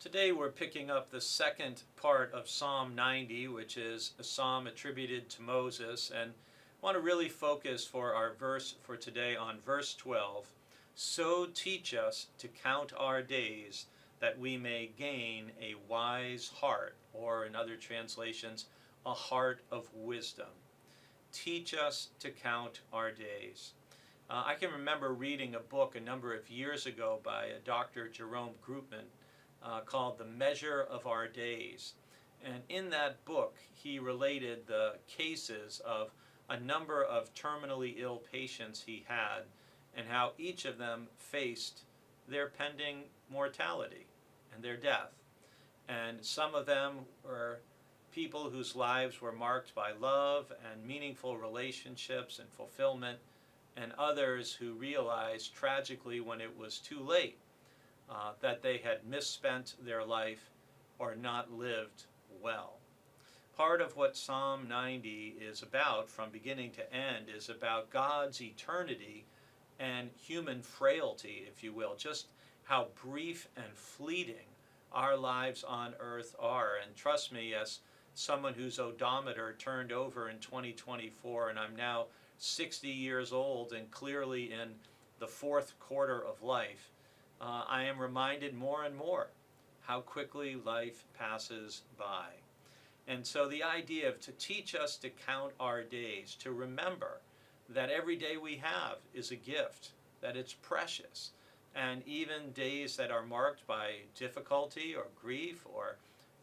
Today we're picking up the second part of Psalm 90, which is a psalm attributed to Moses, and want to really focus for our verse for today on verse 12. So teach us to count our days that we may gain a wise heart, or in other translations, a heart of wisdom. Teach us to count our days. I can remember reading a book a number of years ago by Dr. Jerome Groopman called The Measure of Our Days. And in that book, he related the cases of a number of terminally ill patients he had and how each of them faced their pending mortality and their death. And some of them were people whose lives were marked by love and meaningful relationships and fulfillment, and others who realized tragically when it was too late that they had misspent their life or not lived well. Part of what Psalm 90 is about from beginning to end is about God's eternity and human frailty, if you will, just how brief and fleeting our lives on earth are. And trust me, as someone whose odometer turned over in 2024, and I'm now 60 years old and clearly in the fourth quarter of life, I am reminded more and more how quickly life passes by. And so the idea of to teach us to count our days, to remember that every day we have is a gift, that it's precious, and even days that are marked by difficulty or grief or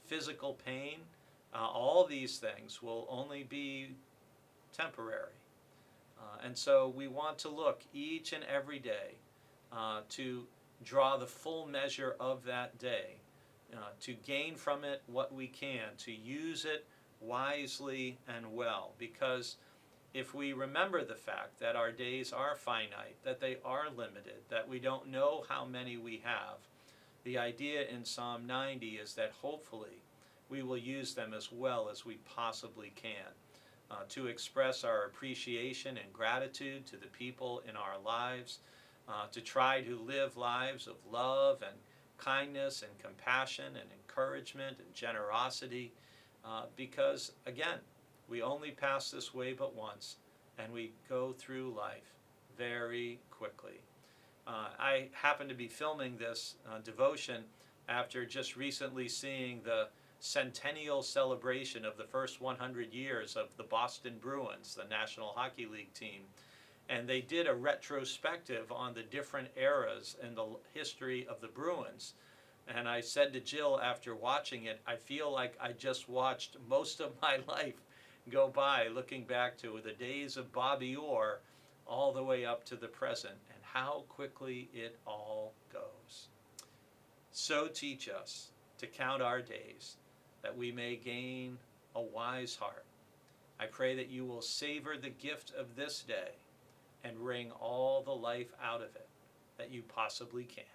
physical pain, all these things will only be temporary. And so we want to look each and every day to draw the full measure of that day, to gain from it what we can, to use it wisely and well. Because if we remember the fact that our days are finite, that they are limited, that we don't know how many we have, the idea in Psalm 90 is that hopefully we will use them as well as we possibly can, to express our appreciation and gratitude to the people in our lives, to try to live lives of love and kindness and compassion and encouragement and generosity, because, again, we only pass this way but once, and we go through life very quickly. I happen to be filming this devotion after just recently seeing the centennial celebration of the first 100 years of the Boston Bruins, the National Hockey League team. And they did a retrospective on the different eras in the history of the Bruins. And I said to Jill after watching it, I feel like I just watched most of my life go by, looking back to the days of Bobby Orr all the way up to the present, and how quickly it all goes. So teach us to count our days, that we may gain a wise heart. I pray that you will savor the gift of this day and wring all the life out of it that you possibly can.